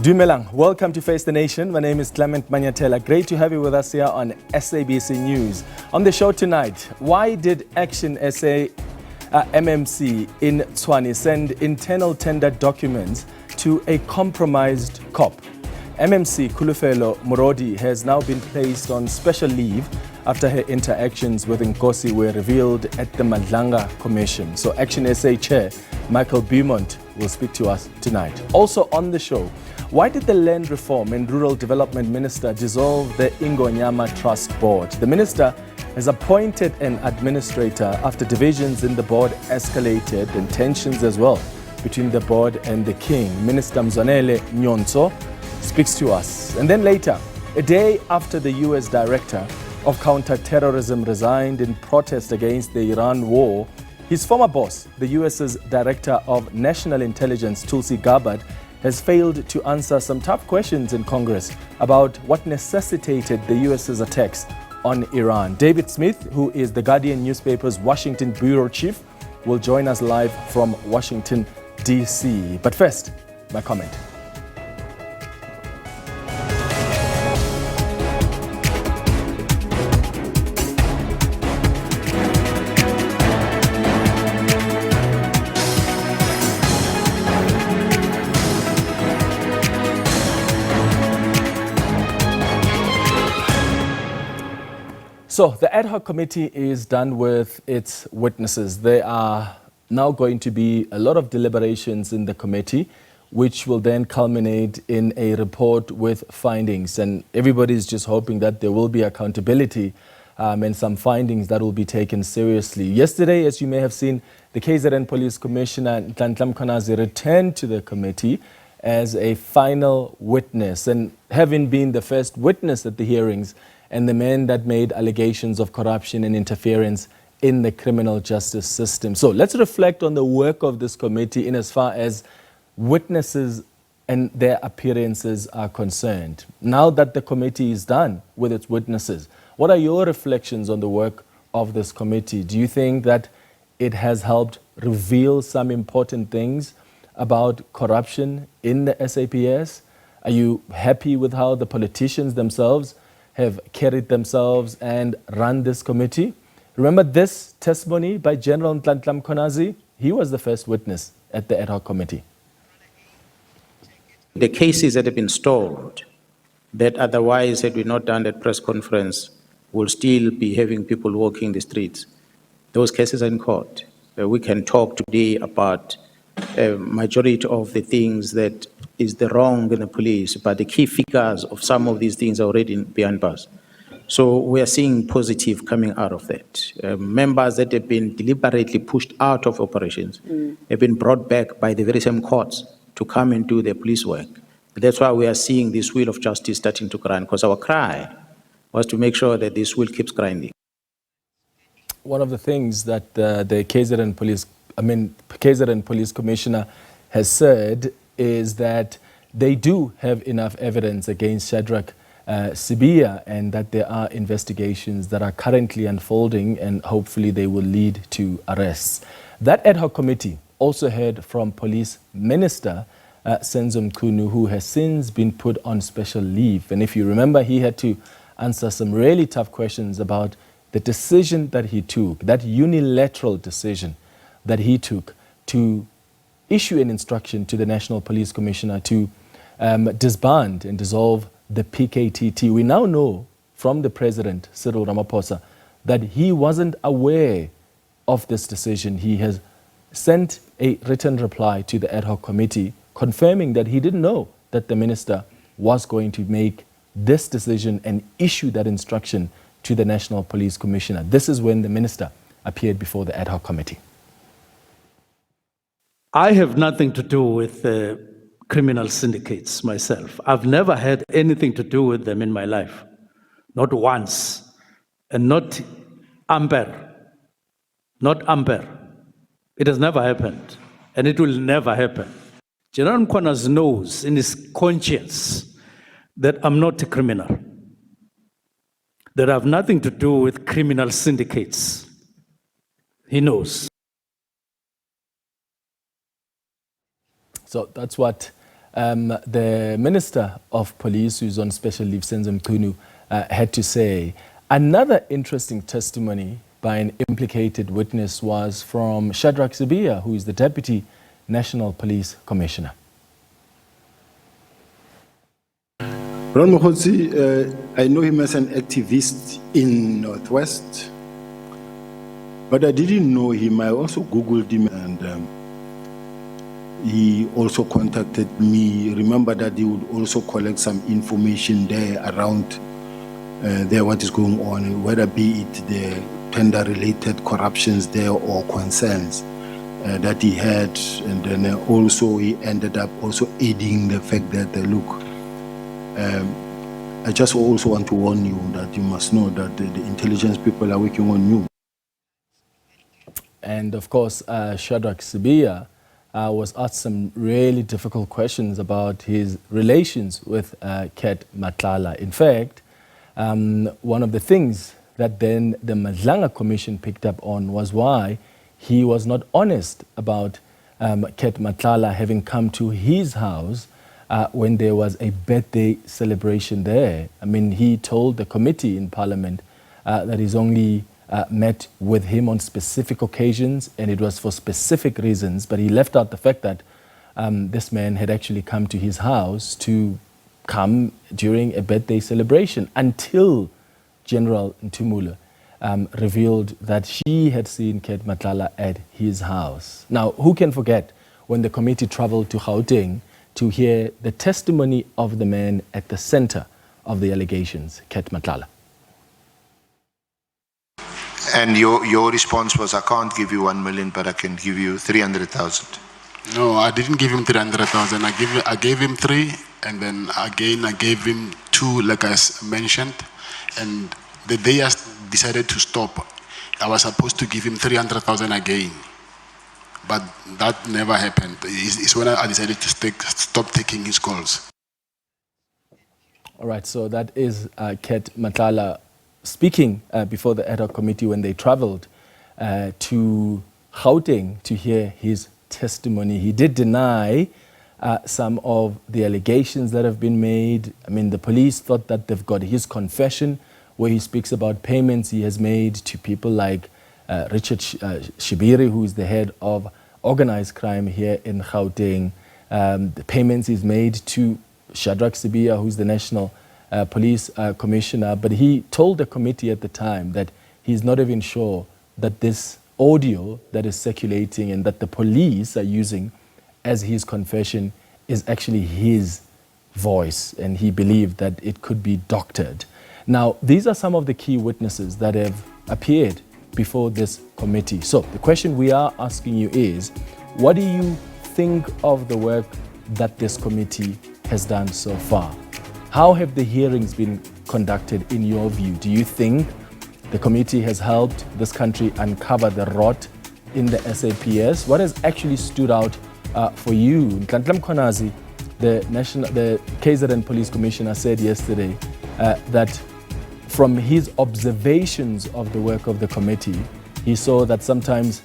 Dumelang, welcome to Face the Nation. My name is Clement Manyatela. Great to have you with us here on SABC News. On the show tonight, why did ActionSA MMC in Tshwane send internal tender documents to a compromised COP? MMC Khulufelo Morodi has now been placed on special leave after her interactions with Nkosi were revealed at the Madlanga Commission. So ActionSA Chair Michael Beaumont will speak to us tonight. Also on the show, why did the Land Reform and Rural Development Minister dissolve the Ingonyama Trust Board? The minister has appointed an administrator after divisions in the board escalated and tensions as well between the board and the king. Minister Mzwanele Nyhontso speaks to us. And then later, a day after the US Director of Counter-Terrorism resigned in protest against the Iran war, his former boss, the US's Director of National Intelligence, Tulsi Gabbard, has failed to answer some tough questions in Congress about what necessitated the US's attacks on Iran. David Smith, who is the Guardian newspaper's Washington bureau chief, will join us live from Washington, D.C. But first, my comment. So the ad hoc committee is done with its witnesses. There are now going to be a lot of deliberations in the committee, which will then culminate in a report with findings. And everybody's just hoping that there will be accountability and some findings that will be taken seriously. Yesterday, as you may have seen, the KZN Police Commissioner Nhlanhla Mkhwanazi returned to the committee as a final witness. And having been the first witness at the hearings, and the men that made allegations of corruption and interference in the criminal justice system. So let's reflect on the work of this committee in as far as witnesses and their appearances are concerned. Now that the committee is done with its witnesses, what are your reflections on the work of this committee? Do you think that it has helped reveal some important things about corruption in the SAPS? Are you happy with how the politicians themselves have carried themselves and run this committee? Remember this testimony by General Nhlanhla Mkhwanazi? He was the first witness at the ad hoc committee. The cases that have been stalled, that otherwise had we not done that press conference, will still be having people walking the streets. Those cases are in court. We can talk today about a majority of the things that is the wrong in the police, but the key figures of some of these things are already behind bars. So we are seeing positive coming out of that. Members that have been deliberately pushed out of operations have been brought back by the very same courts to come and do their police work. That's why we are seeing this wheel of justice starting to grind, because our cry was to make sure that this wheel keeps grinding. One of the things that the KZN Police Commissioner has said is that they do have enough evidence against Shadrach Sibiya, and that there are investigations that are currently unfolding, and hopefully they will lead to arrests. That ad hoc committee also heard from Police Minister Senzo Mchunu, who has since been put on special leave. And if you remember, he had to answer some really tough questions about the decision that he took, that unilateral decision that he took to issue an instruction to the National Police Commissioner to disband and dissolve the PKTT. We now know from the President, Cyril Ramaphosa, that he wasn't aware of this decision. He has sent a written reply to the ad hoc committee confirming that he didn't know that the minister was going to make this decision and issue that instruction to the National Police Commissioner. This is when the minister appeared before the ad hoc committee. I have nothing to do with criminal syndicates myself. I've never had anything to do with them in my life. Not once. And not Amber. Not Amber. It has never happened. And it will never happen. General Mkhwanazi knows in his conscience that I'm not a criminal. That I have nothing to do with criminal syndicates. He knows. So that's what the Minister of Police, who's on special leave, Senzo Mchunu, had to say. Another interesting testimony by an implicated witness was from Shadrack Sibiya, who is the Deputy National Police Commissioner. Moerane Moerane, I know him as an activist in Northwest, but I didn't know him. I also Googled him, and he also contacted me. Remember that he would also collect some information there around there, what is going on, whether be it the tender-related corruptions there or concerns that he had, and then also he ended up also aiding the fact that look. I just also want to warn you that you must know that the intelligence people are working on you. And of course, Shadrack Sibiya was asked some really difficult questions about his relations with Ket Matlala. In fact, one of the things that then the Madlanga Commission picked up on was why he was not honest about Ket Matlala having come to his house when there was a birthday celebration there. I mean, he told the committee in Parliament that he's only met with him on specific occasions and it was for specific reasons, but he left out the fact that this man had actually come to his house to come during a birthday celebration until General Ntumula revealed that she had seen Ket Matlala at his house. Now, who can forget when the committee traveled to Gauteng to hear the testimony of the man at the center of the allegations, Ket Matlala? And your response was, I can't give you 1 million, but I can give you 300,000. No, I didn't give him 300,000. I gave him 3, and then again I gave him 2, like I mentioned. And the day I decided to stop, I was supposed to give him 300,000 again. But that never happened. It's when I decided to stop taking his calls. All right, so that is Ket Matlala speaking before the ad hoc committee when they traveled to Gauteng to hear his testimony. He did deny some of the allegations that have been made. I mean, the police thought that they've got his confession where he speaks about payments he has made to people like Richard Shibiri, who is the head of organized crime here in Gauteng. The payments he's made to Shadrack Sibiya, who's the National Police Commissioner. But he told the committee at the time that he's not even sure that this audio that is circulating and that the police are using as his confession is actually his voice. And he believed that it could be doctored. Now, these are some of the key witnesses that have appeared before this committee. So the question we are asking you is, what do you think of the work that this committee has done so far? How have the hearings been conducted in your view? Do you think the committee has helped this country uncover the rot in the SAPS? What has actually stood out for you? Nhlanhla Mkhwanazi, the KZN Police Commissioner, said yesterday that from his observations of the work of the committee, he saw that sometimes,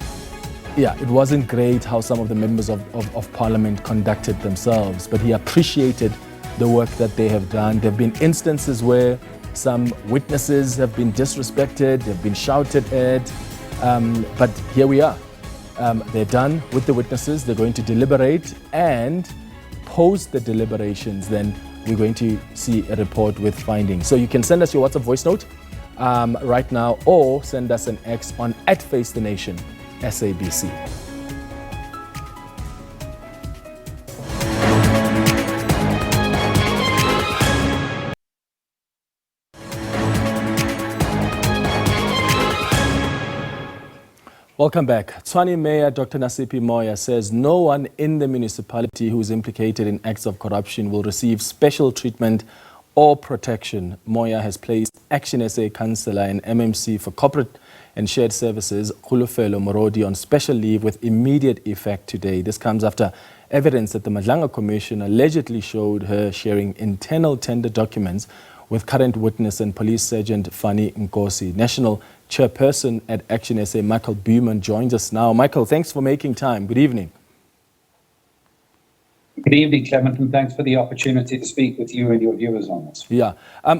it wasn't great how some of the members of Parliament conducted themselves, but he appreciated the work that they have done. There have been instances where some witnesses have been disrespected, they've been shouted at, but here we are. They're done with the witnesses, they're going to deliberate, and post the deliberations, then we're going to see a report with findings. So you can send us your WhatsApp voice note right now, or send us an X on @FaceTheNation SABC. Welcome back. Tshwane Mayor Dr. Nasipi Moya says no one in the municipality who is implicated in acts of corruption will receive special treatment or protection. Moya has placed ActionSA Councillor and MMC for Corporate and Shared Services, Mzwanele Morodi, on special leave with immediate effect today. This comes after evidence that the Madlanga Commission allegedly showed her sharing internal tender documents with current witness and Police Sergeant Fani Nkosi. National Chairperson at ActionSA, Michael Beaumont, joins us now. Michael, thanks for making time. Good evening. Good evening, Clement, and thanks for the opportunity to speak with you and your viewers on this. Yeah.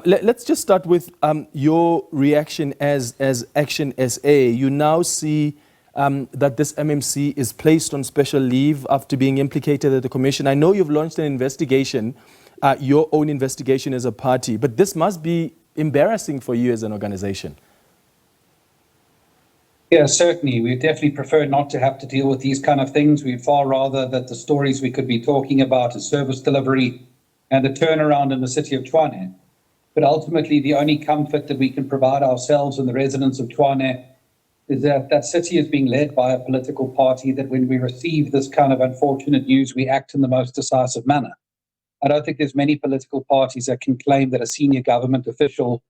Let's just start with your reaction as ActionSA. You now see that this MMC is placed on special leave after being implicated at the commission. I know you've launched an investigation, your own investigation as a party, but this must be embarrassing for you as an organization. Yeah, certainly. We definitely prefer not to have to deal with these kind of things. We'd far rather that the stories we could be talking about is service delivery and the turnaround in the city of Tshwane. But ultimately, the only comfort that we can provide ourselves and the residents of Tshwane is that that city is being led by a political party that when we receive this kind of unfortunate news, we act in the most decisive manner. I don't think there's many political parties that can claim that a senior government official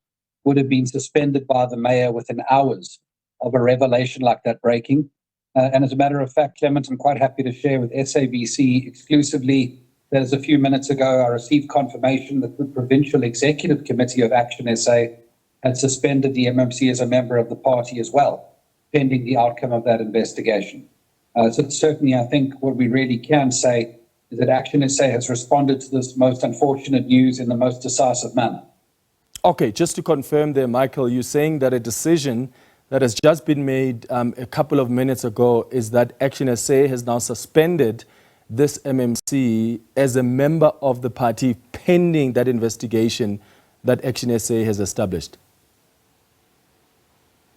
would have been suspended by the mayor within hours of a revelation like that breaking. And as a matter of fact, Clement, I'm quite happy to share with SABC exclusively that as a few minutes ago, I received confirmation that the Provincial Executive Committee of ActionSA had suspended the MMC as a member of the party as well, pending the outcome of that investigation. So certainly, I think what we really can say is that ActionSA has responded to this most unfortunate news in the most decisive manner. Okay, just to confirm there, Michael, you're saying that a decision that has just been made a couple of minutes ago is that ActionSA has now suspended this MMC as a member of the party pending that investigation that ActionSA has established.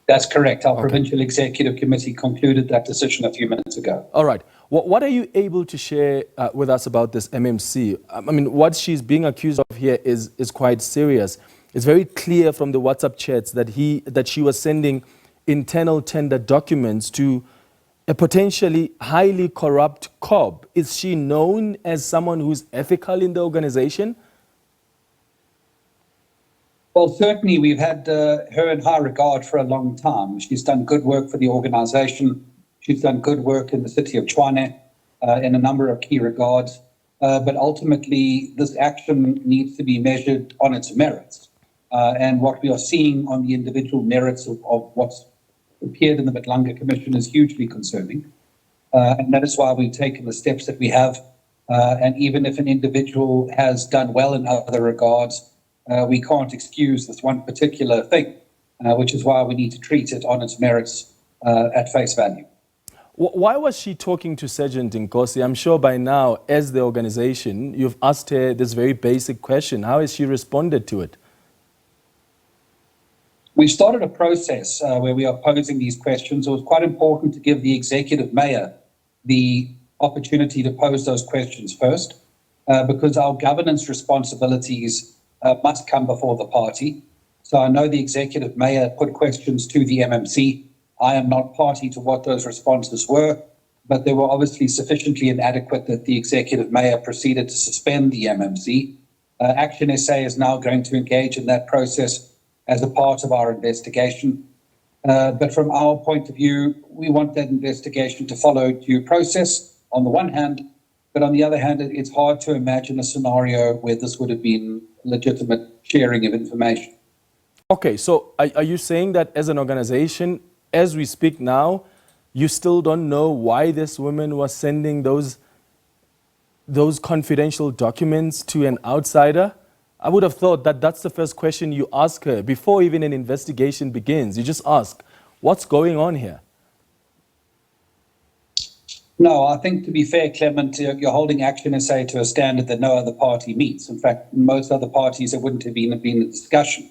That's correct. Our Provincial Executive Committee concluded that decision a few minutes ago. All right. What are you able to share with us about this MMC? I mean, what she's being accused of here is quite serious. It's very clear from the WhatsApp chats that she was sending internal tender documents to a potentially highly corrupt COB. Is she known as someone who's ethical in the organization? Well, certainly we've had her in high regard for a long time. She's done good work for the organization. She's done good work in the city of Tshwane in a number of key regards. But ultimately, this action needs to be measured on its merits. And what we are seeing on the individual merits of what's appeared in the Matlanga Commission is hugely concerning. And that is why we've taken the steps that we have. And even if an individual has done well in other regards, we can't excuse this one particular thing, which is why we need to treat it on its merits at face value. Why was she talking to Sergeant Nkosi? I'm sure by now, as the organization, you've asked her this very basic question. How has she responded to it? We started a process where we are posing these questions. It was quite important to give the executive mayor the opportunity to pose those questions first, because our governance responsibilities must come before the party. So I know the executive mayor put questions to the MMC. I am not party to what those responses were, but they were obviously sufficiently inadequate that the executive mayor proceeded to suspend the MMC. ActionSA is now going to engage in that process as a part of our investigation. But from our point of view, we want that investigation to follow due process on the one hand, but on the other hand, it's hard to imagine a scenario where this would have been legitimate sharing of information. Okay, so are you saying that as an organization, as we speak now, you still don't know why this woman was sending those confidential documents to an outsider? I would have thought that that's the first question you ask her before even an investigation begins. You just ask, what's going on here? No, I think to be fair, Clement, you're holding ActionSA to a standard that no other party meets. In fact, most other parties, there wouldn't have been a discussion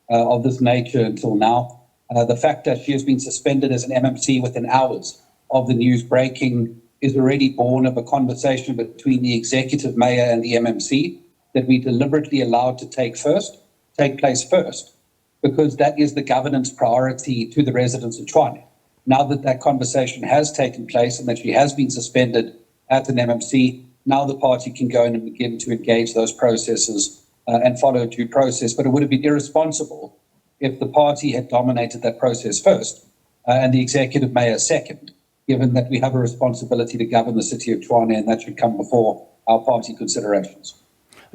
of this nature until now. The fact that she has been suspended as an MMC within hours of the news breaking is already born of a conversation between the executive mayor and the MMC that we deliberately allowed to take place first, because that is the governance priority to the residents of Tshwane. Now that that conversation has taken place and that she has been suspended at an MMC, now the party can go in and begin to engage those processes and follow due process. But it would have been irresponsible if the party had dominated that process first and the executive mayor second, given that we have a responsibility to govern the city of Tshwane, and that should come before our party considerations.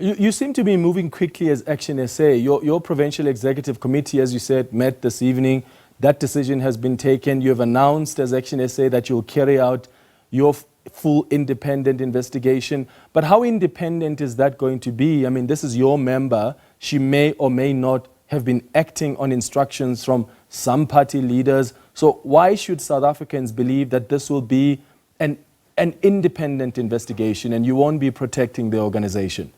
You seem to be moving quickly as ActionSA. Your provincial executive committee, as you said, met this evening. That decision has been taken. You have announced as ActionSA that you'll carry out your full independent investigation. But how independent is that going to be? I mean, this is your member. She may or may not have been acting on instructions from some party leaders. So why should South Africans believe that this will be an independent investigation and you won't be protecting the organization?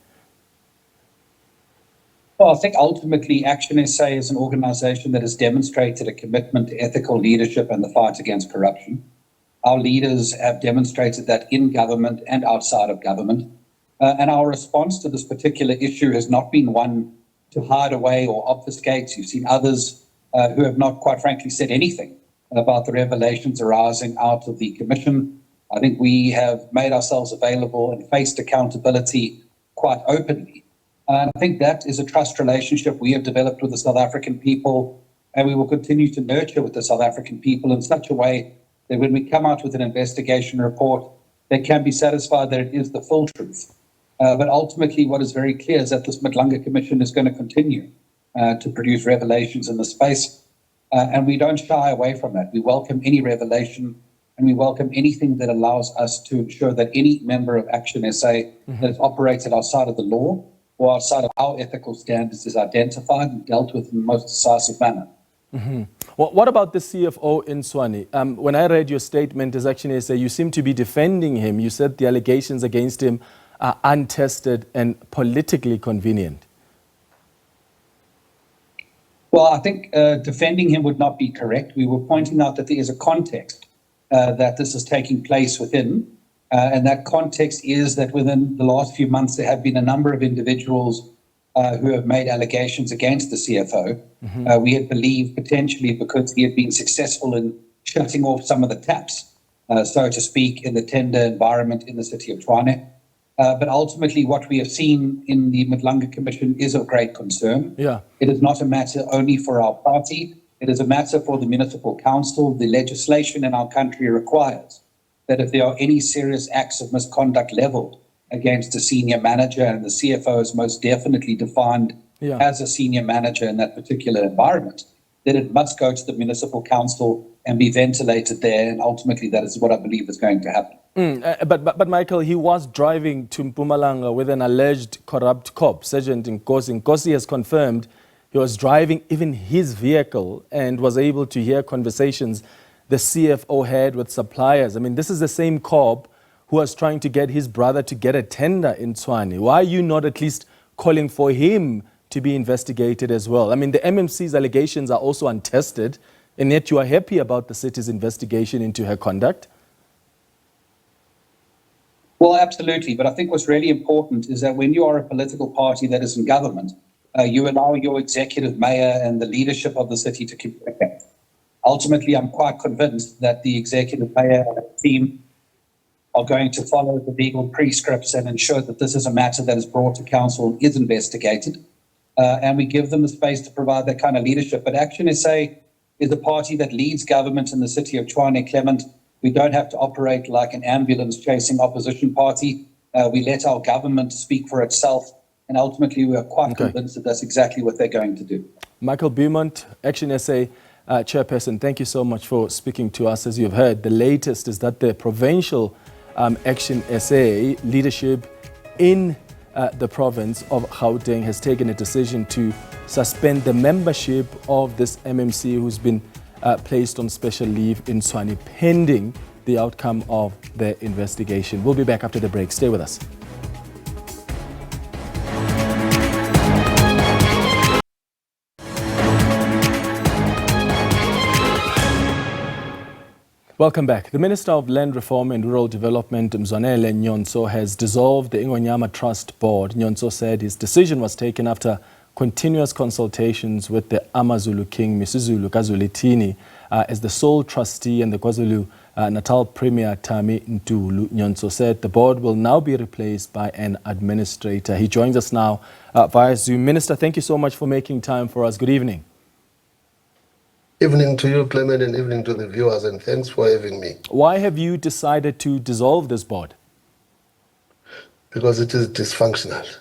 Well, I think ultimately ActionSA is an organization that has demonstrated a commitment to ethical leadership and the fight against corruption. Our leaders have demonstrated that in government and outside of government. And our response to this particular issue has not been one to hide away or obfuscate. You've seen others who have not, quite frankly, said anything about the revelations arising out of the commission. I think we have made ourselves available and faced accountability quite openly. And I think that is a trust relationship we have developed with the South African people, and we will continue to nurture with the South African people in such a way that when we come out with an investigation report, they can be satisfied that it is the full truth. But ultimately, what is very clear is that this Madlanga Commission is going to continue to produce revelations in the space, and we don't shy away from that. We welcome any revelation, and we welcome anything that allows us to ensure that any member of ActionSA that has operated outside of the law or outside of our ethical standards is identified and dealt with in the most decisive manner. Well, what about the CFO in Tshwane? When I read your statement as ActionSA, you seem to be defending him. You said the allegations against him are untested and politically convenient. Well, I think defending him would not be correct. We were pointing out that there is a context that this is taking place within. And that context is that within the last few months, there have been a number of individuals who have made allegations against the CFO. We had believed potentially because he had been successful in shutting off some of the taps, so to speak, in the tender environment in the city of Tshwane. But ultimately, what we have seen in the Madlanga Commission is of great concern. Yeah. It is not a matter only for our party. It is a matter for the municipal council. The legislation in our country requires that if there are any serious acts of misconduct leveled against a senior manager, and the CFO is most definitely defined as a senior manager in that particular environment, then it must go to the municipal council and be ventilated there. And ultimately, that is what I believe is going to happen. But Michael, he was driving to Mpumalanga with an alleged corrupt cop, Sergeant Nkosi. Nkosi has confirmed he was driving even his vehicle and was able to hear conversations the CFO had with suppliers. I mean, this is the same cop who was trying to get his brother to get a tender in Tshwane. Why are you not at least calling for him to be investigated as well? I mean, the MMC's allegations are also untested, and yet you are happy about the city's investigation into her conduct? Well, absolutely. But I think what's really important is that when you are a political party that is in government, you allow your executive mayor and the leadership of the city to communicate. Ultimately, I'm quite convinced that the executive mayor and the team are going to follow the legal prescripts and ensure that this is a matter that is brought to council and is investigated. And we give them the space to provide that kind of leadership. But ActionSA is the party that leads government in the city of Tshwane, Clement. We don't have to operate like an ambulance chasing opposition party. We let our government speak for itself. And ultimately, we are quite convinced that that's exactly what they're going to do. Michael Beaumont, ActionSA chairperson, thank you so much for speaking to us. As you've heard, the latest is that the provincial ActionSA leadership in the province of Gauteng has taken a decision to suspend the membership of this MMC who's been placed on special leave in Tshwane pending the outcome of their investigation. We'll be back after the break. Stay with us. Welcome back. The Minister of Land Reform and Rural Development, Mzwanele Nyhontso, has dissolved the Ingonyama Trust Board. Nyhontso said his decision was taken after continuous consultations with the AmaZulu King, Misuzulu Kazulitini, as the sole trustee, and the KwaZulu-Natal Premier Tami Ntulu. Nyhontso said the board will now be replaced by an administrator. He joins us now via Zoom. Minister, thank you so much for making time for us. Good evening. Evening to you, Clement, and evening to the viewers, and thanks for having me. Why have you decided to dissolve this board? Because it is dysfunctional.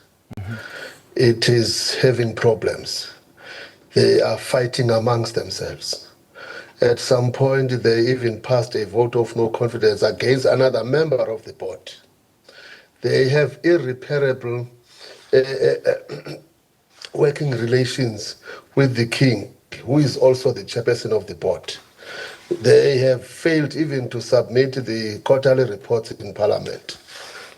It is having problems. They are fighting amongst themselves. At some point, they even passed a vote of no confidence against another member of the board. They have irreparable working relations with the king, who is also the chairperson of the board. They have failed even to submit the quarterly reports in Parliament.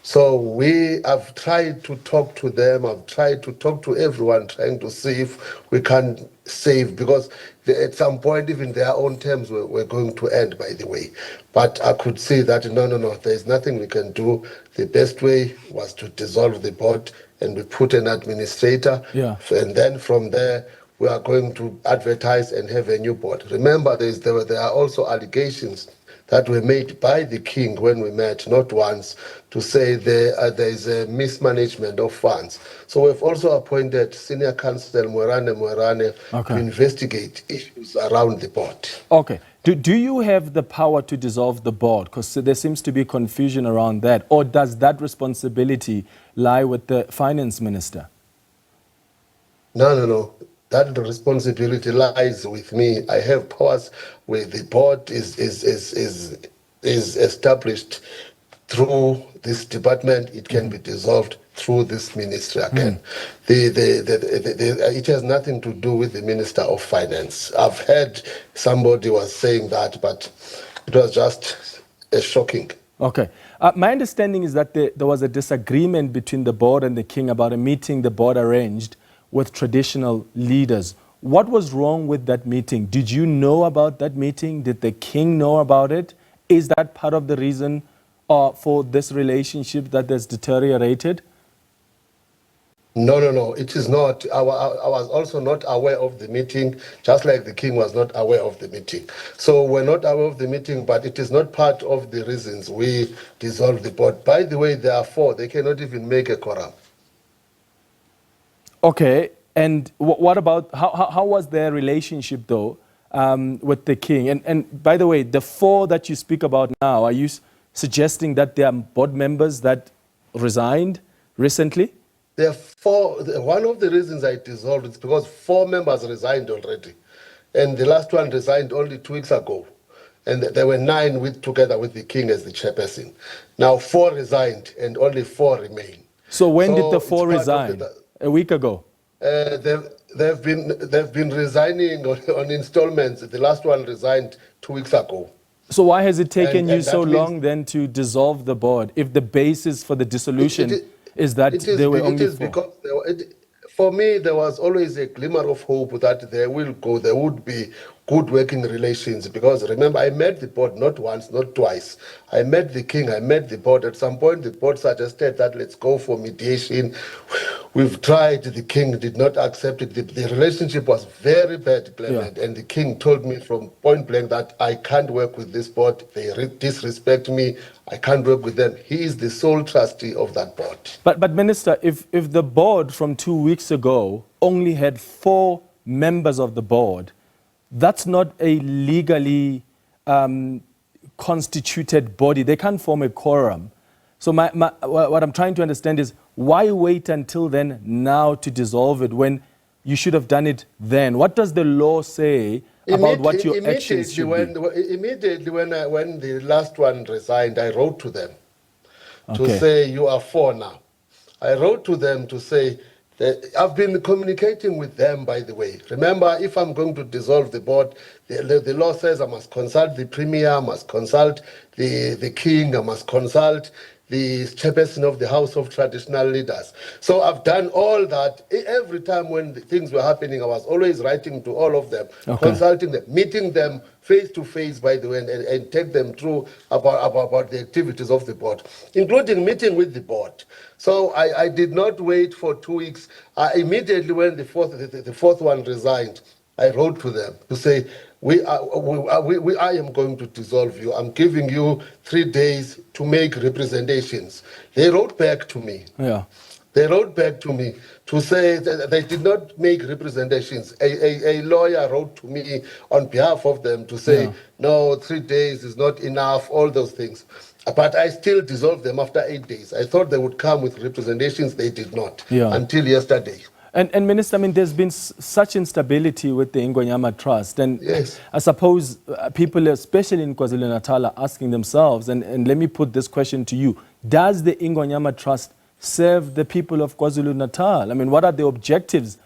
So we have tried to talk to them, I've tried to talk to everyone, trying to see if we can save, because at some point even their own terms were going to end, by the way. But I could see that, no, there's nothing we can do. The best way was to dissolve the board and we put an administrator. Yeah. And then from there, we are going to advertise and have a new board. Remember, there are also allegations that were made by the king when we met, not once, to say there is a mismanagement of funds. So we've also appointed Senior Counsel Moerane Moerane to investigate issues around the board. Okay. Do you have the power to dissolve the board? Because there seems to be confusion around that. Or does that responsibility lie with the finance minister? No. That responsibility lies with me. I have powers where the board is established through this department. It can be dissolved through this ministry again. It has nothing to do with the Minister of Finance. I've heard somebody was saying that, but it was just shocking. Okay. My understanding is that there was a disagreement between the board and the king about a meeting the board arranged with traditional leaders. What was wrong with that meeting? Did you know about that meeting? Did the king know about it? Is that part of the reason for this relationship that has deteriorated? No, it is not. I was also not aware of the meeting, just like the king was not aware of the meeting. So we're not aware of the meeting, but it is not part of the reasons we dissolved the board. By the way, there are 4. They cannot even make a quorum. Okay, and what about, how was their relationship though with the king? And by the way, the 4 that you speak about now, are you suggesting that they are board members that resigned recently? There are 4, one of the reasons I dissolved is because 4 members resigned already. And the last one resigned only 2 weeks ago. And there were 9 together with the king as the chairperson. Now 4 resigned and only 4 remain. So when did the 4 resign? A week ago? They've been resigning on installments. The last one resigned 2 weeks ago. So why has it taken you so long then to dissolve the board if the basis for the dissolution is that there were only 4? Because for me, there was always a glimmer of hope that there would be good working relations. Because remember, I met the board not once, not twice. I met the king, I met the board. At some point, the board suggested that let's go for mediation. We've tried, the king did not accept it. The relationship was very bad, Clement. Yeah. And the king told me from point blank that I can't work with this board. They disrespect me. I can't work with them. He is the sole trustee of that board. But Minister, if the board from 2 weeks ago only had 4 members of the board, that's not a legally constituted body. They can't form a quorum. So what I'm trying to understand is why wait until then now to dissolve it when you should have done it then? What does the law say about what your actions should be? Immediately when the last one resigned, I wrote to them to say, you are 4 now. I wrote to them to say, I've been communicating with them, by the way. Remember, if I'm going to dissolve the board, the law says I must consult the premier, I must consult the king, I must consult the chairperson of the House of Traditional Leaders. So I've done all that. Every time when things were happening, I was always writing to all of them, consulting them, meeting them face to face, by the way, and take them through about the activities of the board, including meeting with the board. So I did not wait for 2 weeks. Immediately when the fourth one resigned, I wrote to them to say, I am going to dissolve you. I'm giving you 3 days to make representations. They wrote back to me. Yeah. They wrote back to me to say that they did not make representations. A lawyer wrote to me on behalf of them to say, no, 3 days is not enough, all those things. But I still dissolved them after 8 days. I thought they would come with representations. They did not until yesterday. And Minister, I mean, there's been such instability with the Ingonyama Trust. And Yes. I suppose people, especially in KwaZulu-Natal, are asking themselves, and let me put this question to you. Does the Ingonyama Trust serve the people of KwaZulu-Natal? I mean, what are the objectives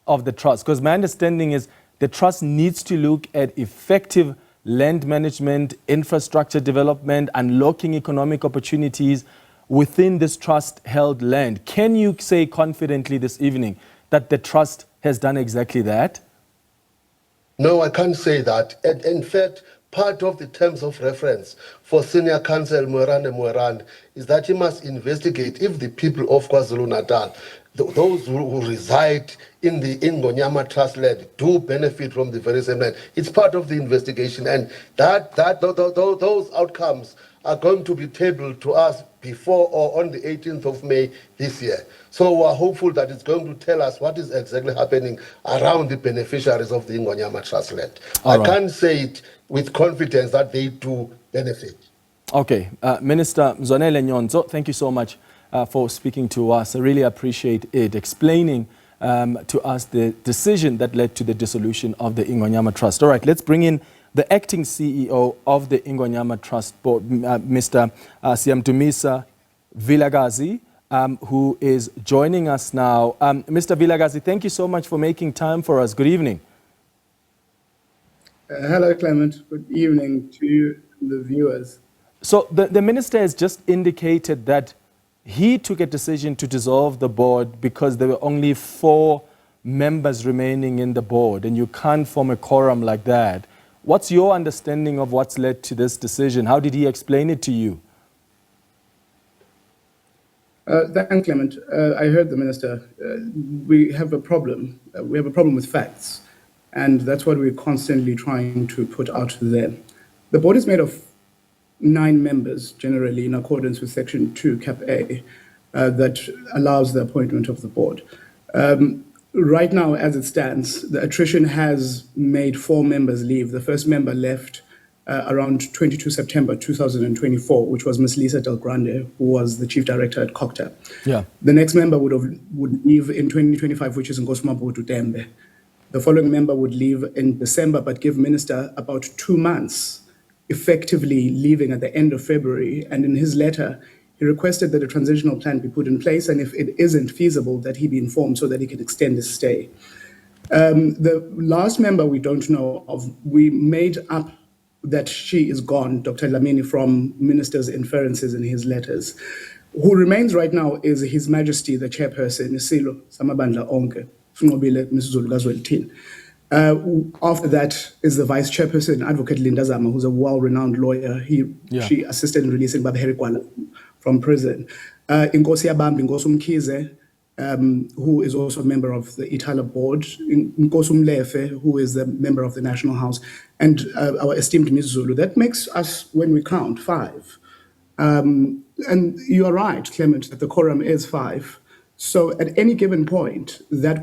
of the trust? Because my understanding is the trust needs to look at effective land management, infrastructure development, unlocking economic opportunities within this trust-held land. Can you say confidently this evening that the trust has done exactly that? No, I can't say that. And in fact, part of the terms of reference for Senior Counsel Moerane Moerane is that he must investigate if the people of KwaZulu-Natal, those who reside in the Ingonyama Trust land, do benefit from the very same land. It's part of the investigation, and those outcomes are going to be tabled to us before or on the 18th of May this year. So we're hopeful that it's going to tell us what is exactly happening around the beneficiaries of the Ingonyama Trust land. I can't say it with confidence that they do benefit. Okay, Minister Mzwanele Nyhontso, thank you so much for speaking to us. I really appreciate it, explaining to us the decision that led to the dissolution of the Ingonyama Trust. All right, let's bring in the acting CEO of the Ingonyama Trust Board, Mr. Siyamdumisa Vilakazi, who is joining us now. Mr. Vilakazi, thank you so much for making time for us. Good evening. Hello, Clement. Good evening to you and the viewers. So the minister has just indicated that he took a decision to dissolve the board because there were only 4 members remaining in the board, and you can't form a quorum like that. What's your understanding of what's led to this decision? How did he explain it to you? Thanks, Clement. I heard the minister. We have a problem. We have a problem with facts, and that's what we're constantly trying to put out there. The board is made of 9 members, generally in accordance with Section 2, Cap A, that allows the appointment of the board. Right now, as it stands, the attrition has made 4 members leave. The first member left around 22 September 2024, which was Ms. Lisa Del Grande, who was the chief director at COCTA. Yeah. The next member would leave in 2025, which is Ngosmabutu Dembe. The following member would leave in December, but give minister about 2 months, effectively leaving at the end of February. And in his letter, he requested that a transitional plan be put in place, and if it isn't feasible, that he be informed so that he can extend his stay. The last member we don't know of, we made up that she is gone, Dr. Lamini, from minister's inferences in his letters. Who remains right now is His Majesty, the chairperson, Isilo Samabandla Onke, Funobile Mrs. Zulgazweltin. After that is the vice chairperson, Advocate Linda Zama, who's a well-renowned lawyer. She assisted in releasing Baba Herikwana from prison. Inkosi Yabambi, Nkosi Mkhize, who is also a member of the Itala board, Nkosi Mlefe, who is the member of the National House, and our esteemed Ms. Zulu. That makes us, when we count, 5. And you are right, Clement, that the quorum is 5. So at any given point, that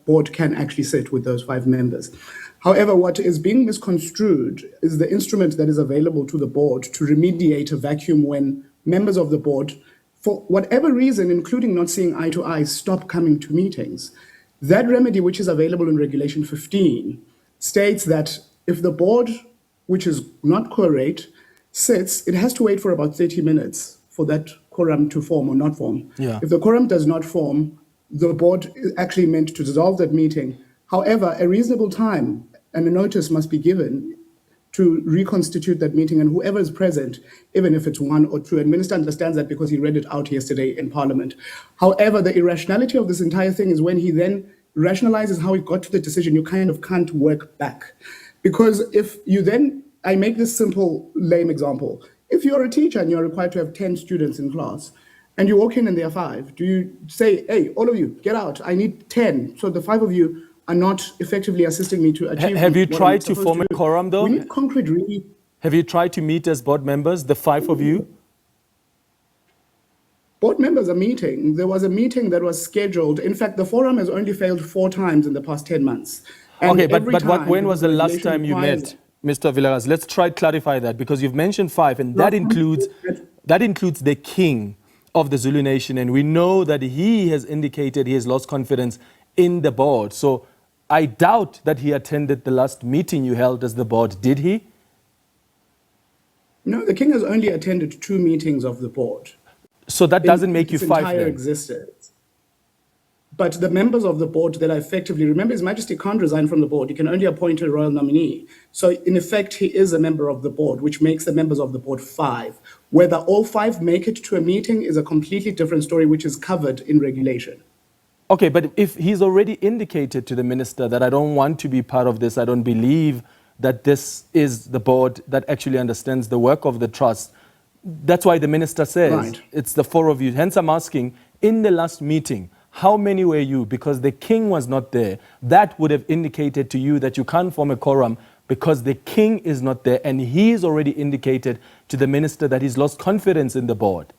board can actually sit with those 5 members. However, what is being misconstrued is the instrument that is available to the board to remediate a vacuum when members of the board, for whatever reason, including not seeing eye to eye, stop coming to meetings. That remedy, which is available in Regulation 15, states that if the board, which is not quorate, sits, it has to wait for about 30 minutes for that quorum to form or not form. Yeah. If the quorum does not form, the board is actually meant to dissolve that meeting. However, a reasonable time and a notice must be given to reconstitute that meeting, and whoever is present, even if it's 1 or 2, and Minister understands that because he read it out yesterday in Parliament. However, the irrationality of this entire thing is when he then rationalizes how he got to the decision, you kind of can't work back. Because if you then, I make this simple, lame example. If you're a teacher and you're required to have 10 students in class, and you walk in and there are 5, do you say, hey, all of you, get out, I need 10, so the 5 of you are not effectively assisting me to achieve. Have you tried to form a quorum, though? We need concrete really. Have you tried to meet as board members, the 5 of you? Board members are meeting. There was a meeting that was scheduled. In fact, the forum has only failed 4 times in the past 10 months. And okay, when was the last time you met, Mr. Vilakazi? Let's try to clarify that, because you've mentioned 5, and that includes the king. of the Zulu Nation, and we know that he has indicated he has lost confidence in the board. So I doubt that he attended the last meeting you held as the board. Did he? No, the king has only attended 2 meetings of the board. So that doesn't make you its 5 entire then? existence. But the members of the board that are effectively, remember, His Majesty can't resign from the board. He can only appoint a royal nominee. So in effect, he is a member of the board, which makes the members of the board 5. Whether all 5 make it to a meeting is a completely different story, which is covered in regulation. Okay, but if he's already indicated to the minister that I don't want to be part of this, I don't believe that this is the board that actually understands the work of the trust. That's why the minister says Right. it's the 4 of you. Hence I'm asking, in the last meeting, how many were you? Because the king was not there. That would have indicated to you that you can't form a quorum because the king is not there, and he's already indicated to the minister that he's lost confidence in the board.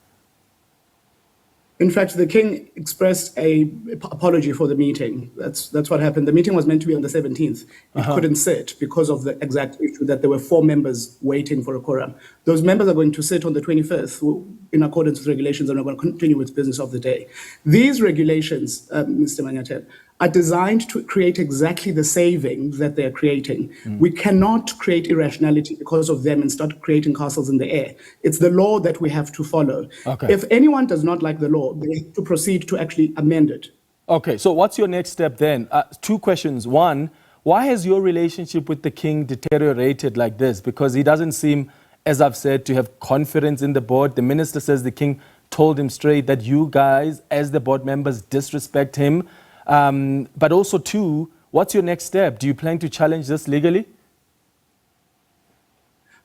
In fact, the king expressed an apology for the meeting. That's what happened. The meeting was meant to be on the 17th. It couldn't sit because of the exact issue that there were 4 members waiting for a quorum. Those members are going to sit on the 25th in accordance with regulations, and are going to continue with business of the day. These regulations, Mr. Manyatel, are designed to create exactly the saving that they're creating. We cannot create irrationality because of them and start creating castles in the air. It's the law that we have to follow. Okay. If anyone does not like the law, they have to proceed to actually amend it. Okay, so what's your next step then? 2 questions. One, why has your relationship with the king deteriorated like this? Because he doesn't seem, as I've said, to have confidence in the board. The minister says the king told him straight that you guys, as the board members, disrespect him. But also 2, what's your next step? Do you plan to challenge this legally?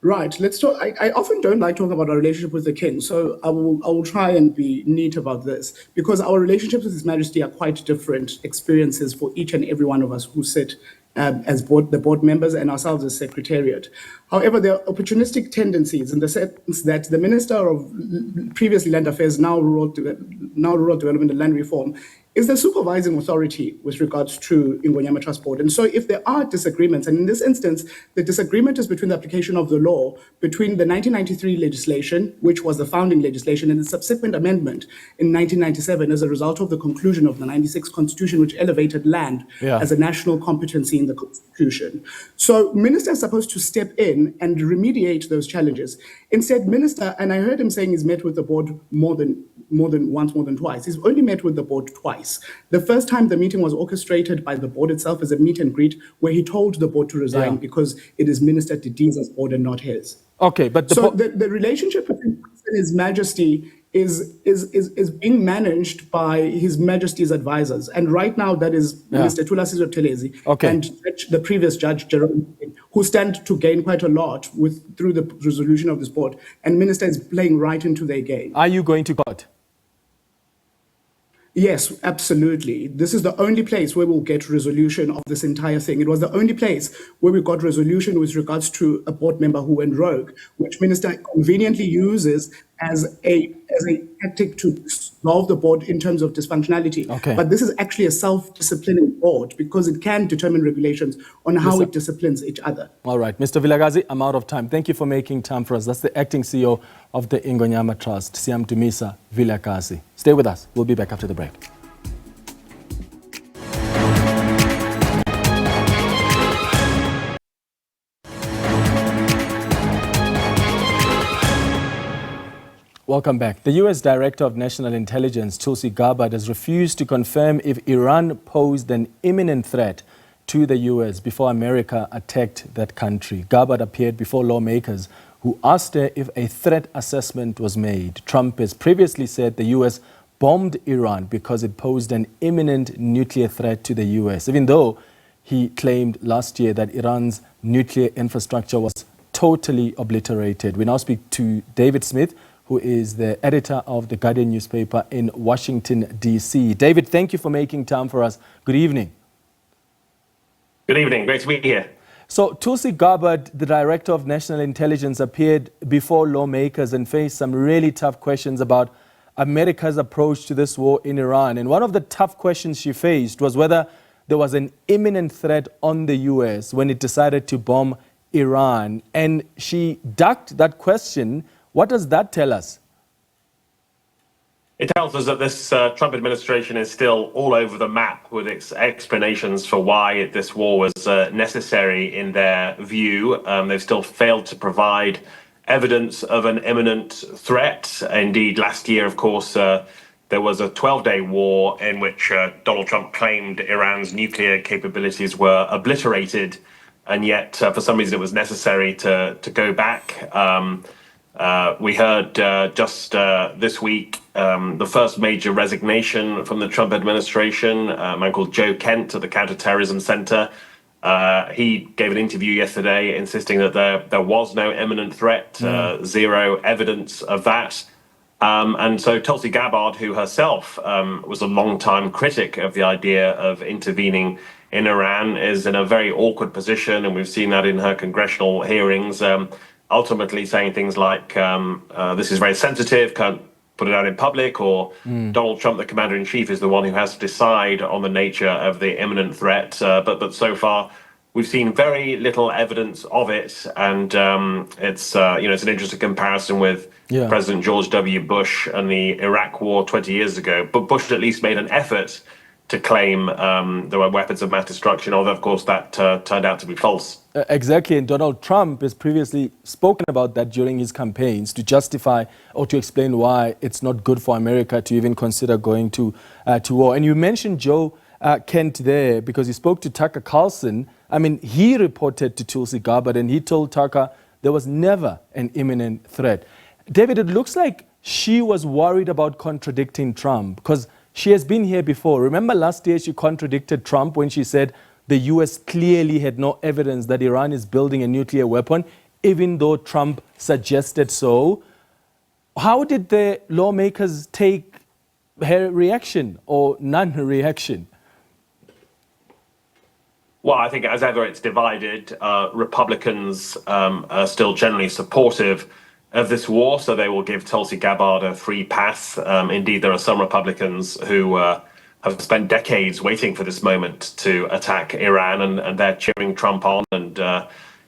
Right. Let's talk. I often don't like talking about our relationship with the king, so I will try and be neat about this, because our relationships with His Majesty are quite different experiences for each and every one of us who sit as the board members and ourselves as secretariat. However, there are opportunistic tendencies in the sense that the Minister of previously Land Affairs, now Rural Development and Land Reform, is the supervising authority with regards to Ingonyama Trust Board. And so if there are disagreements, and in this instance, the disagreement is between the application of the law between the 1993 legislation, which was the founding legislation, and the subsequent amendment in 1997 as a result of the conclusion of the 96 Constitution, which elevated land as a national competency in the Constitution. So Minister is supposed to step in and remediate those challenges. Instead, Minister, and I heard him saying he's met with the board more than once, more than twice. He's only met with the board twice. The first time the meeting was orchestrated by the board itself as a meet and greet, where he told the board to resign because it is Minister Didiza's board and not his. Okay, but the relationship between His Majesty is being managed by His Majesty's advisors, and right now that is Mr. Thulasizwe Buthelezi and the previous judge Jerome, who stand to gain quite a lot through the resolution of this board, and Minister is playing right into their game. Are you going to court? Yes, absolutely. This is the only place where we'll get resolution of this entire thing. It was the only place where we got resolution with regards to a board member who went rogue, which Minister conveniently uses as a tactic to solve the board in terms of dysfunctionality. But this is actually a self-disciplining board because it can determine regulations on how it disciplines each other. All right, Mr. Vilakazi, I'm out of time. Thank you for making time for us. That's the acting CEO of the Ingonyama Trust, Siyamdumisa Vilakazi. Stay with us. We'll be back after the break. Welcome back. The U.S. Director of National Intelligence, Tulsi Gabbard, has refused to confirm if Iran posed an imminent threat to the U.S. before America attacked that country. Gabbard appeared before lawmakers who asked her if a threat assessment was made. Trump has previously said the U.S. bombed Iran because it posed an imminent nuclear threat to the U.S., even though he claimed last year that Iran's nuclear infrastructure was totally obliterated. We now speak to David Smith, who is the editor of the Guardian newspaper in Washington, D.C. David, thank you for making time for us. Good evening. Good evening. Great to be here. So Tulsi Gabbard, the Director of National Intelligence, appeared before lawmakers and faced some really tough questions about America's approach to this war in Iran. And one of the tough questions she faced was whether there was an imminent threat on the U.S. when it decided to bomb Iran. And she ducked that question. What does that tell us? It tells us that this Trump administration is still all over the map with its explanations for why this war was necessary in their view. They've still failed to provide evidence of an imminent threat. Indeed, last year, of course, there was a 12-day war in which Donald Trump claimed Iran's nuclear capabilities were obliterated, and yet for some reason it was necessary to go back. We heard just this week the first major resignation from the Trump administration, a man called Joe Kent at the Counterterrorism Center. He gave an interview yesterday insisting that there was no imminent threat, zero evidence of that. And so Tulsi Gabbard, who herself was a long-time critic of the idea of intervening in Iran, is in a very awkward position, and we've seen that in her congressional hearings, ultimately saying things like, this is very sensitive, can't put it out in public, or Donald Trump, the commander-in-chief, is the one who has to decide on the nature of the imminent threat. But so far, we've seen very little evidence of it, and it's an interesting comparison with President George W. Bush and the Iraq War 20 years ago. But Bush at least made an effort to claim there were weapons of mass destruction, although of course that turned out to be false. Exactly, and Donald Trump has previously spoken about that during his campaigns to justify or to explain why it's not good for America to even consider going to war. And you mentioned Joe Kent there because he spoke to Tucker Carlson. I mean, he reported to Tulsi Gabbard and he told Tucker there was never an imminent threat. David, it looks like she was worried about contradicting Trump because she has been here before. Remember last year she contradicted Trump when she said the US clearly had no evidence that Iran is building a nuclear weapon, even though Trump suggested so. How did the lawmakers take her reaction or non-reaction? Well, I think as ever it's divided. Republicans are still generally supportive of this war, so they will give Tulsi Gabbard a free pass. Indeed, there are some Republicans who have spent decades waiting for this moment to attack Iran, and they're cheering Trump on. And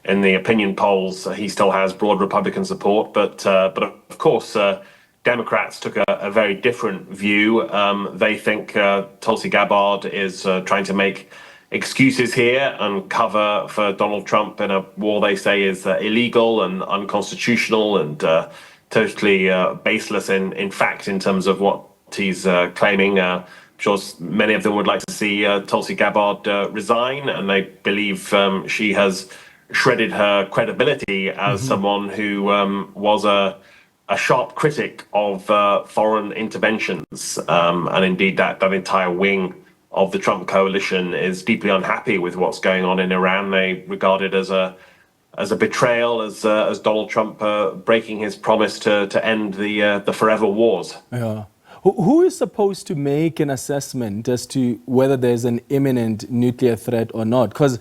in the opinion polls, he still has broad Republican support. But of course, Democrats took a very different view. They think Tulsi Gabbard is trying to make excuses here and cover for Donald Trump in a war they say is illegal and unconstitutional and totally baseless in fact in terms of what he's claiming. I'm sure many of them would like to see Tulsi Gabbard resign, and they believe she has shredded her credibility as someone who was a sharp critic of foreign interventions, and indeed that entire wing of the Trump coalition is deeply unhappy with what's going on in Iran. They regard it as a betrayal, as Donald Trump breaking his promise to end the forever wars. Yeah. Who is supposed to make an assessment as to whether there's an imminent nuclear threat or not? Because,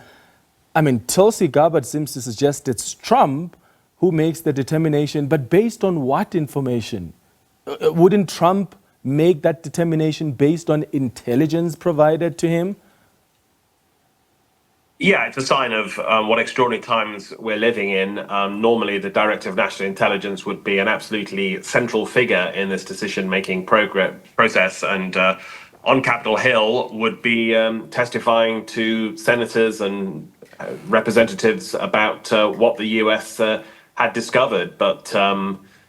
I mean, Tulsi Gabbard seems to suggest it's Trump who makes the determination, but based on what information? Wouldn't Trump make that determination based on intelligence provided to him? Yeah, it's a sign of what extraordinary times we're living in. Normally, the Director of National Intelligence would be an absolutely central figure in this decision-making process, and on Capitol Hill would be testifying to senators and representatives about what the US had discovered. But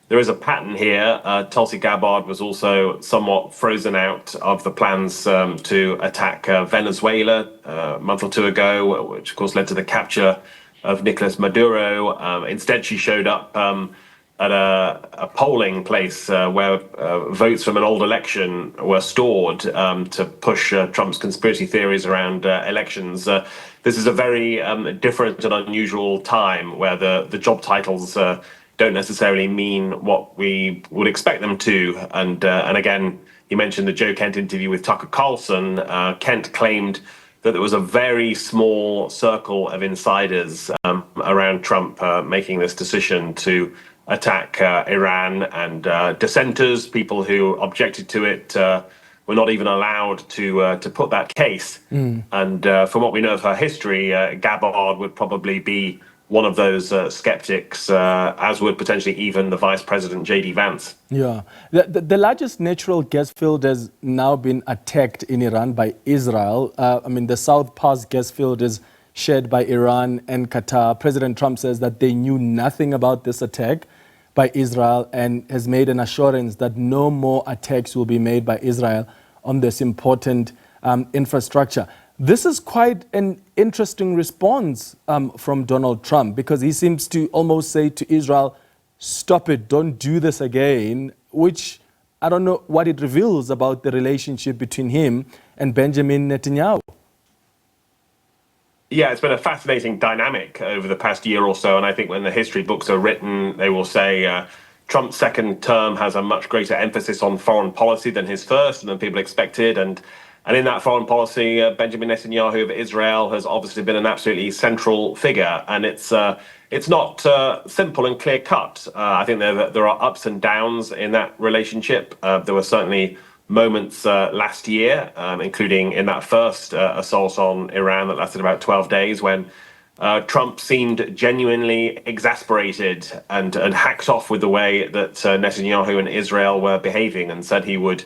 there is a pattern here. Tulsi Gabbard was also somewhat frozen out of the plans to attack Venezuela a month or two ago, which of course led to the capture of Nicolas Maduro. Instead, she showed up at a polling place where votes from an old election were stored to push Trump's conspiracy theories around elections. This is a very different and unusual time where the job titles don't necessarily mean what we would expect them to. And again, you mentioned the Joe Kent interview with Tucker Carlson. Kent claimed that there was a very small circle of insiders around Trump making this decision to attack Iran, and dissenters, people who objected to it, were not even allowed to put that case. And from what we know of her history, Gabbard would probably be one of those skeptics, as would potentially even the Vice President J.D. Vance. Yeah. The largest natural gas field has now been attacked in Iran by Israel. The South Pass gas field is shared by Iran and Qatar. President Trump says that they knew nothing about this attack by Israel and has made an assurance that no more attacks will be made by Israel on this important infrastructure. This is quite an interesting response from Donald Trump, because he seems to almost say to Israel, stop it, don't do this again, which I don't know what it reveals about the relationship between him and Benjamin Netanyahu. Yeah, it's been a fascinating dynamic over the past year or so, and I think when the history books are written, they will say Trump's second term has a much greater emphasis on foreign policy than his first, and than people expected, and in that foreign policy, Benjamin Netanyahu of Israel has obviously been an absolutely central figure, and it's not simple and clear cut. I think there are ups and downs in that relationship. There were certainly moments last year, including in that first assault on Iran that lasted about 12 days, when Trump seemed genuinely exasperated and hacked off with the way that Netanyahu and Israel were behaving, and said he would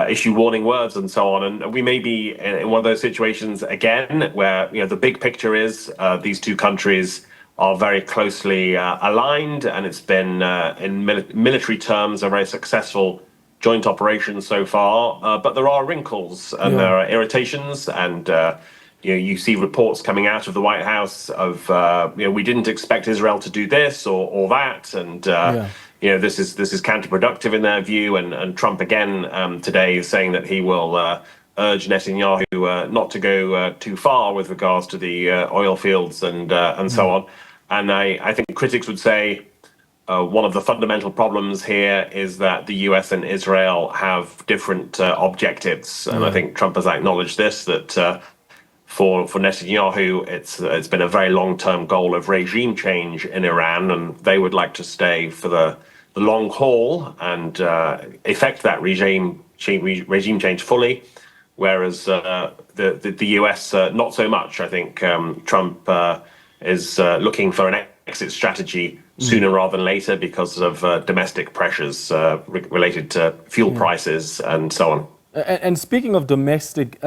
issue warning words and so on. And we may be in one of those situations again, where the big picture is these two countries are very closely aligned, and it's been in military terms a very successful joint operation so far. But there are wrinkles and there are irritations, and you see reports coming out of the White House of we didn't expect Israel to do this or that, and this is counterproductive in their view. And Trump again today is saying that he will urge Netanyahu not to go too far with regards to the oil fields and so on. And I think critics would say one of the fundamental problems here is that the US and Israel have different objectives, and I think Trump has acknowledged this, that for Netanyahu, it's been a very long-term goal of regime change in Iran, and they would like to stay for the long haul and effect that regime change fully, whereas the US not so much. I think Trump is looking for an exit strategy sooner rather than later because of domestic pressures related to fuel prices and so on. And speaking of domestic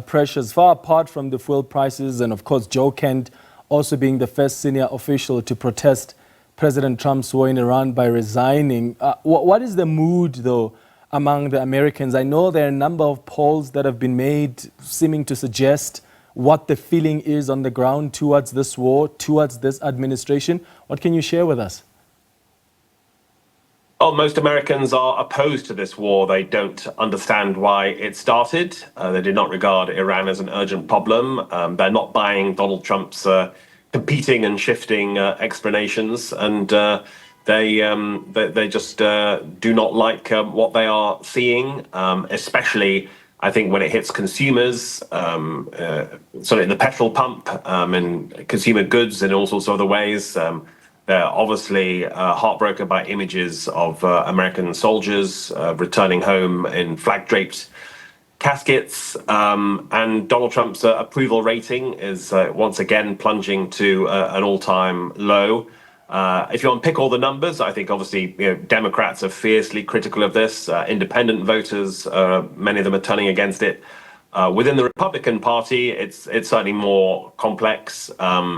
pressures, far apart from the fuel prices, and of course Joe Kent also being the first senior official to protest President Trump's war in Iran by resigning, what is the mood, though, among the Americans? I know there are a number of polls that have been made seeming to suggest what the feeling is on the ground towards this war, towards this administration. What can you share with us? Well, most Americans are opposed to this war. They don't understand why it started. They did not regard Iran as an urgent problem. They're not buying Donald Trump's competing and shifting explanations, and they just do not like what they are seeing, especially I think when it hits consumers, sort of in the petrol pump and consumer goods in all sorts of other ways. They're obviously heartbroken by images of American soldiers returning home in flag-draped caskets. And Donald Trump's approval rating is once again plunging to an all-time low. If you unpick all the numbers, I think obviously Democrats are fiercely critical of this. Independent voters, many of them are turning against it. Within the Republican Party, it's certainly more complex.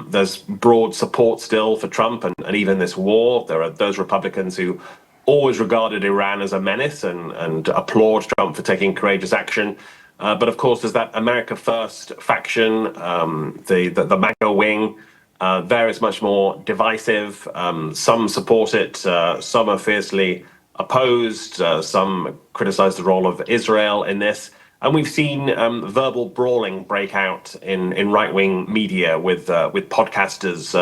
There's broad support still for Trump and even this war. There are those Republicans who always regarded Iran as a menace and applaud Trump for taking courageous action. But of course, there's that America First faction, the MAGA wing. There is much more divisive. Some support it, some are fiercely opposed, some criticize the role of Israel in this. And we've seen verbal brawling break out in right-wing media with podcasters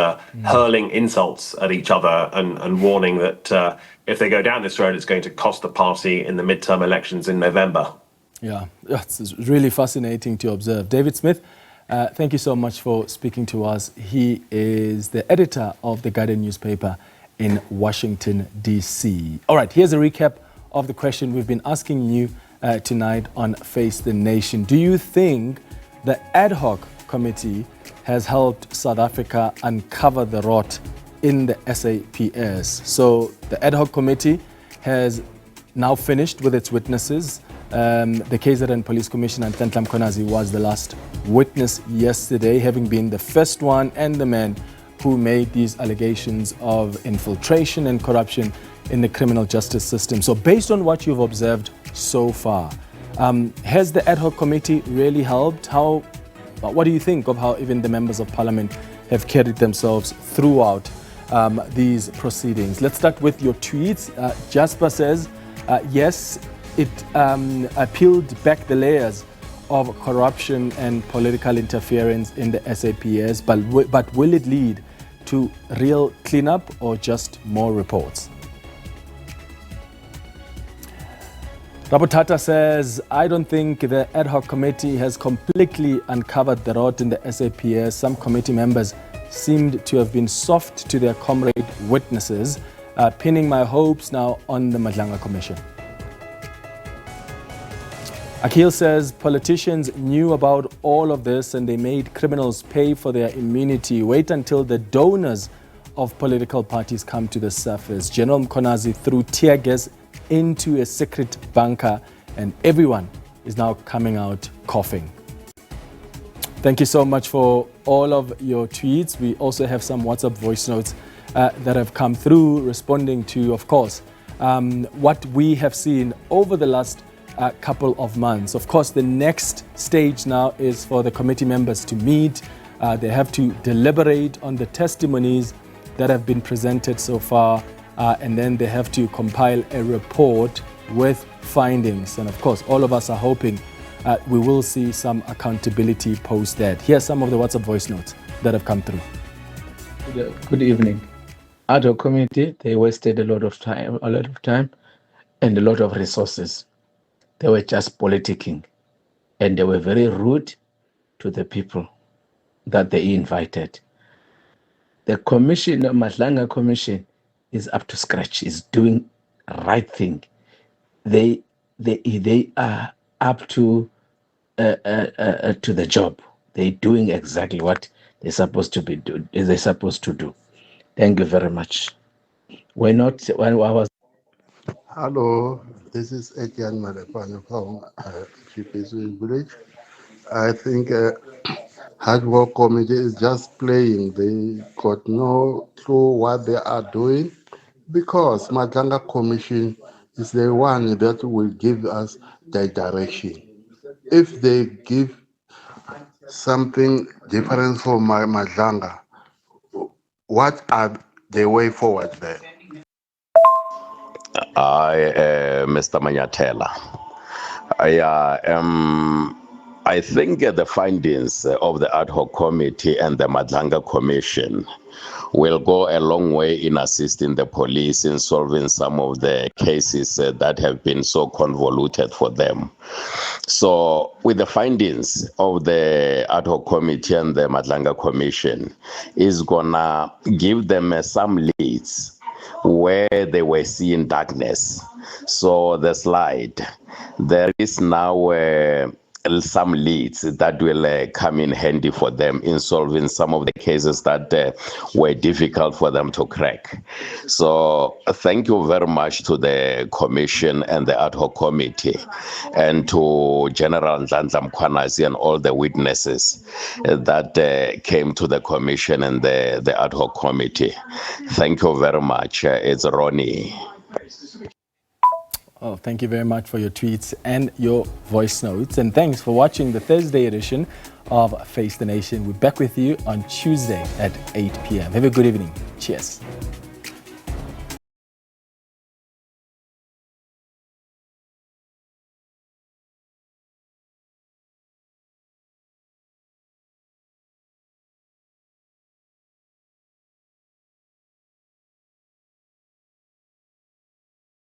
hurling insults at each other and warning that if they go down this road, it's going to cost the party in the midterm elections in November. Yeah, it's really fascinating to observe. David Smith, thank you so much for speaking to us. He is the editor of the Guardian newspaper in Washington, D.C. All right, here's a recap of the question we've been asking you tonight on Face the Nation. Do you think the ad hoc committee has has helped South Africa uncover the rot in the SAPS. So the ad hoc committee has now finished with its witnesses. The KZN Police Commissioner Nhlanhla Mkhwanazi was the last witness yesterday, having been the first one and the man who made these allegations of infiltration and corruption in the criminal justice system. So based on what you've observed so far, has the ad hoc committee really helped? What do you think of how even the members of parliament have carried themselves throughout these proceedings? Let's start with your tweets. Jasper says, yes, it peeled back the layers of corruption and political interference in the SAPS, but will it lead to real cleanup or just more reports? Rabotata says, I don't think the ad hoc committee has completely uncovered the rot in the SAPS. Some committee members seemed to have been soft to their comrade witnesses, pinning my hopes now on the Madlanga Commission. Akhil says, politicians knew about all of this and they made criminals pay for their immunity. Wait until the donors of political parties come to the surface. General Mkhwanazi threw tear gas into a secret bunker and everyone is now coming out coughing. Thank you so much for all of your tweets. We also have some WhatsApp voice notes that have come through responding to, of course, what we have seen over the last couple of months. Of course, the next stage now is for the committee members to meet. They have to deliberate on the testimonies that have been presented so far, and then they have to compile a report with findings. And of course, all of us are hoping we will see some accountability post that. Here's some of the WhatsApp voice notes that have come through. Good evening. Ad hoc committee, they wasted a lot of time and a lot of resources. They were just politicking and they were very rude to the people that they invited. The commission, the Madlanga Commission, is up to scratch, is doing right thing. They are up to the job. They're doing exactly what they're supposed to do. Thank you very much. When I was Hello, this is Etienne Malepane from GPC Village. I think Hard Work Committee is just playing. They got no clue what they are doing because Madlanga Commission is the one that will give us the direction. If they give something different from Madlanga, what are the way forward there? Mr. Manyatela. I think the findings of the ad hoc committee and the Madlanga Commission will go a long way in assisting the police in solving some of the cases that have been so convoluted for them. So with the findings of the ad hoc committee and the Madlanga Commission is gonna give them some leads where they were seeing darkness. So the slide, there is now some leads that will come in handy for them in solving some of the cases that were difficult for them to crack. So thank you very much to the Commission and the ad hoc committee and to General Nhlanhla Mkhwanazi and all the witnesses that came to the Commission and the ad hoc committee. Thank you very much. It's Ronnie. Oh, thank you very much for your tweets and your voice notes. And thanks for watching the Thursday edition of Face the Nation. We're back with you on Tuesday at 8 p.m. Have a good evening. Cheers.